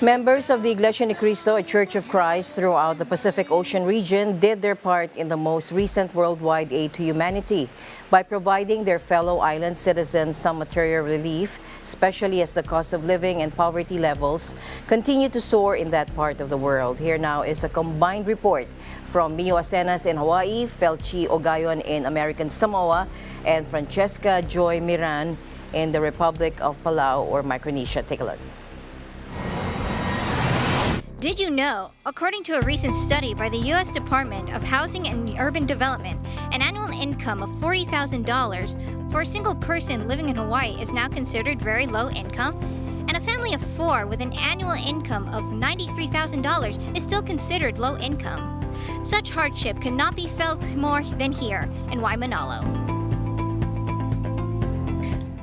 Members of the Iglesia ni Cristo, a Church of Christ throughout the Pacific Ocean region, did their part in the most recent worldwide aid to humanity by providing their fellow island citizens some material relief, especially as the cost of living and poverty levels continue to soar in that part of the world. Here now is a combined report from Mio Asenas in Hawaii, Felchi Ogayon in American Samoa, and Francesca Joy Miran in the Republic of Palau or Micronesia. Take a look. Did you know, according to a recent study by the U.S. Department of Housing and Urban Development, an annual income of $40,000 for a single person living in Hawaii is now considered very low income? And a family of 4 with an annual income of $93,000 is still considered low income. Such hardship could not be felt more than here in Waimanalo.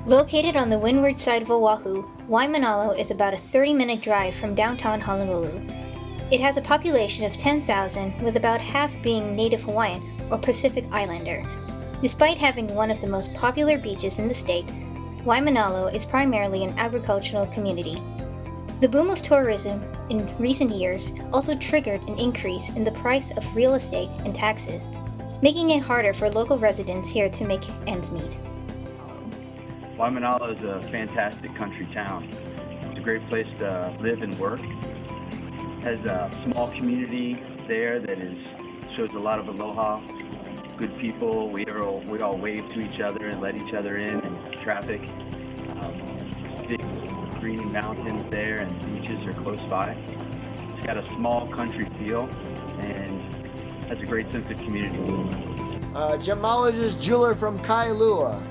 Located on the windward side of Oahu, Waimanalo is about a 30-minute drive from downtown Honolulu. It has a population of 10,000, with about half being Native Hawaiian or Pacific Islander. Despite having one of the most popular beaches in the state, Waimanalo is primarily an agricultural community. The boom of tourism in recent years also triggered an increase in the price of real estate and taxes, making it harder for local residents here to make ends meet. Waimanalo is a fantastic country town. It's a great place to live and work. It has a small community there that shows a lot of aloha, good people. We all wave to each other and let each other in and traffic. Big green mountains there and beaches are close by. It's got a small country feel and has a great sense of community. Gemologist jeweler from Kailua.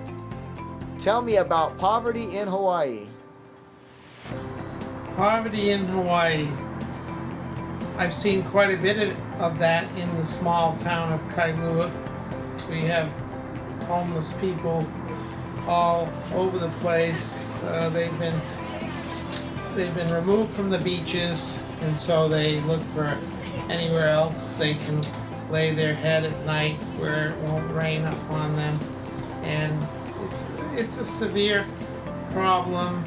Tell me about poverty in Hawaii. Poverty in Hawaii. I've seen quite a bit of that in the small town of Kailua. We have homeless people all over the place. They've been removed from the beaches, and so they look for anywhere else they can lay their head at night where it won't rain upon them. And it's a severe problem,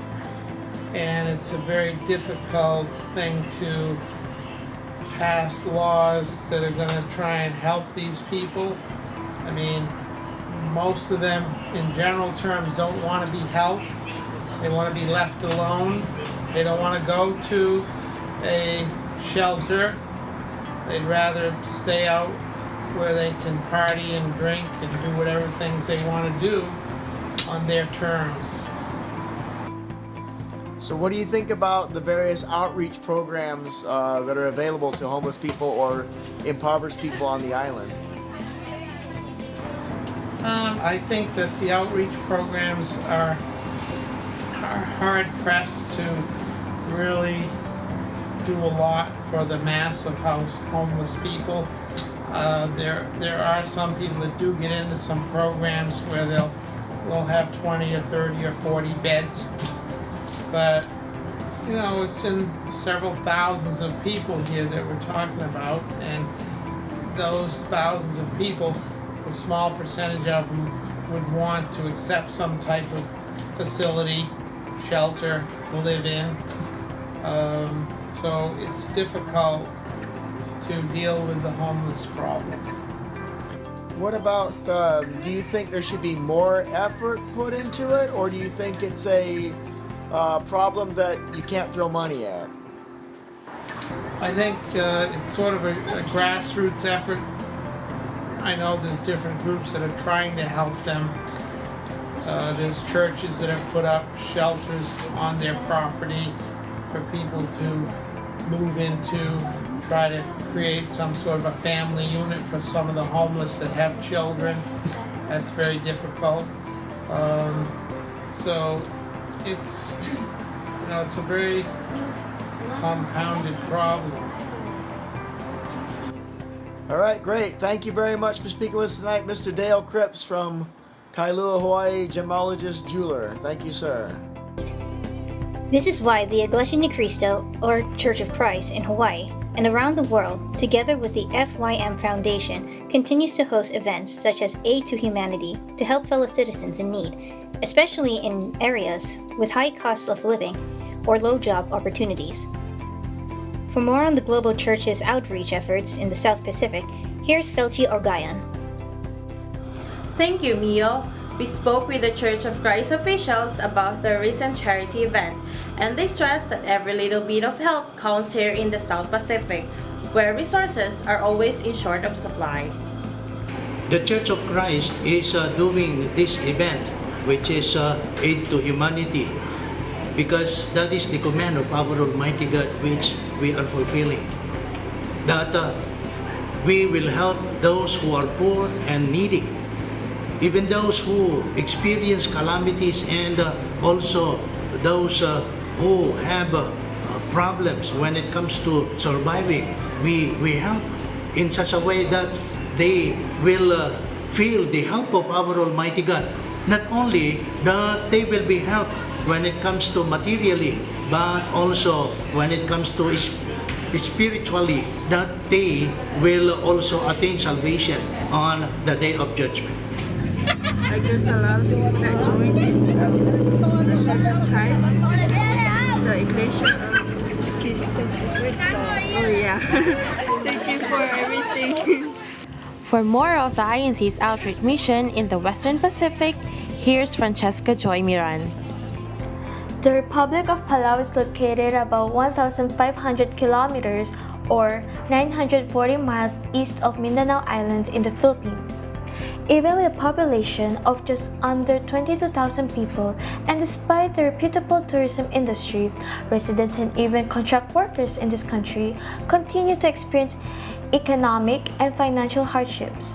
and it's a very difficult thing to pass laws that are going to try and help these people. I mean, most of them, in general terms, don't want to be helped. They want to be left alone. They don't want to go to a shelter. They'd rather stay out where they can party and drink and do whatever things they want to do on their terms. So what do you think about the various outreach programs that are available to homeless people or impoverished people on the island? I think that the outreach programs are hard pressed to really do a lot for the mass of homeless people. There are some people that do get into some programs where we'll have 20 or 30 or 40 beds, but you know, it's in several thousands of people here that we're talking about, and those thousands of people, a small percentage of them would want to accept some type of facility, shelter to live in. So it's difficult to deal with the homeless problem. What about, do you think there should be more effort put into it, or do you think it's a problem that you can't throw money at? I think it's sort of a grassroots effort. I know there's different groups that are trying to help them. There's churches that have put up shelters on their property for people to move into, try to create some sort of a family unit for some of the homeless that have children. That's very difficult. So it's a very compounded problem. All right, great. Thank you very much for speaking with us tonight, Mr. Dale Cripps from Kailua, Hawaii, gemologist jeweler. Thank you, sir. This is why the Iglesia ni Cristo, or Church of Christ in Hawaii and around the world, together with the FYM Foundation, continues to host events such as Aid to Humanity to help fellow citizens in need, especially in areas with high costs of living or low job opportunities. For more on the Global Church's outreach efforts in the South Pacific, here's Felchi Orgayan. Thank you, Mio. We spoke with the Church of Christ officials about the recent charity event, and they stressed that every little bit of help counts here in the South Pacific, where resources are always in short of supply. The Church of Christ is doing this event, which is aid to humanity, because that is the command of our Almighty God, which we are fulfilling. That we will help those who are poor and needy, even those who experience calamities, and also those who have problems when it comes to surviving. We help in such a way that they will feel the help of our Almighty God. Not only that they will be helped when it comes to materially, but also when it comes to spiritually, that they will also attain salvation on the day of judgment. I just love that join this the Church of Christ, the Iglesia of Cristo. Oh yeah. Thank you for everything. For more of the INC's outreach mission in the Western Pacific, here's Francesca Joy Miran. The Republic of Palau is located about 1,500 kilometers or 940 miles east of Mindanao Island in the Philippines. Even with a population of just under 22,000 people, and despite the reputable tourism industry, residents and even contract workers in this country continue to experience economic and financial hardships.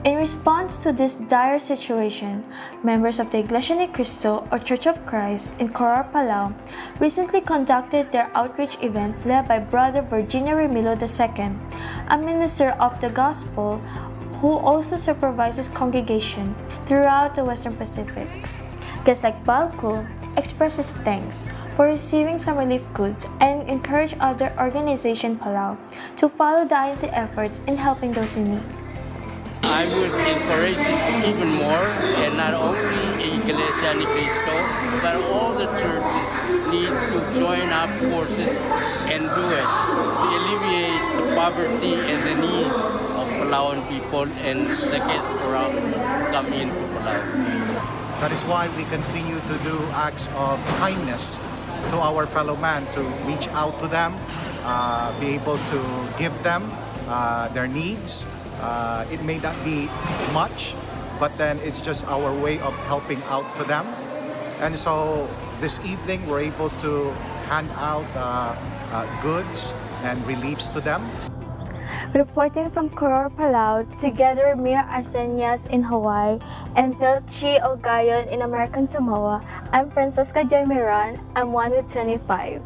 In response to this dire situation, members of the Iglesia ni Cristo or Church of Christ in Corar, Palau, recently conducted their outreach event led by Brother Virginio Remilo II, a minister of the gospel who also supervises congregation throughout the Western Pacific. Guests like Balco expresses thanks for receiving some relief goods and encourage other organizations in Palau to follow the INC efforts in helping those in need. I would encourage it even more, and not only Iglesia ni Cristo, but all the churches need to join up forces and do it to alleviate the poverty and the need of Palauan people and the diaspora come into Palau. That is why we continue to do acts of kindness to our fellow man, to reach out to them, be able to give them their needs. It may not be much, but then it's just our way of helping out to them. And so this evening we're able to hand out goods and reliefs to them. Reporting from Corar, Palau, together with Mia Arseñas in Hawaii and Felchi Orgayan in American Samoa, I'm Francesca Joy Miran. I'm 1 with 25.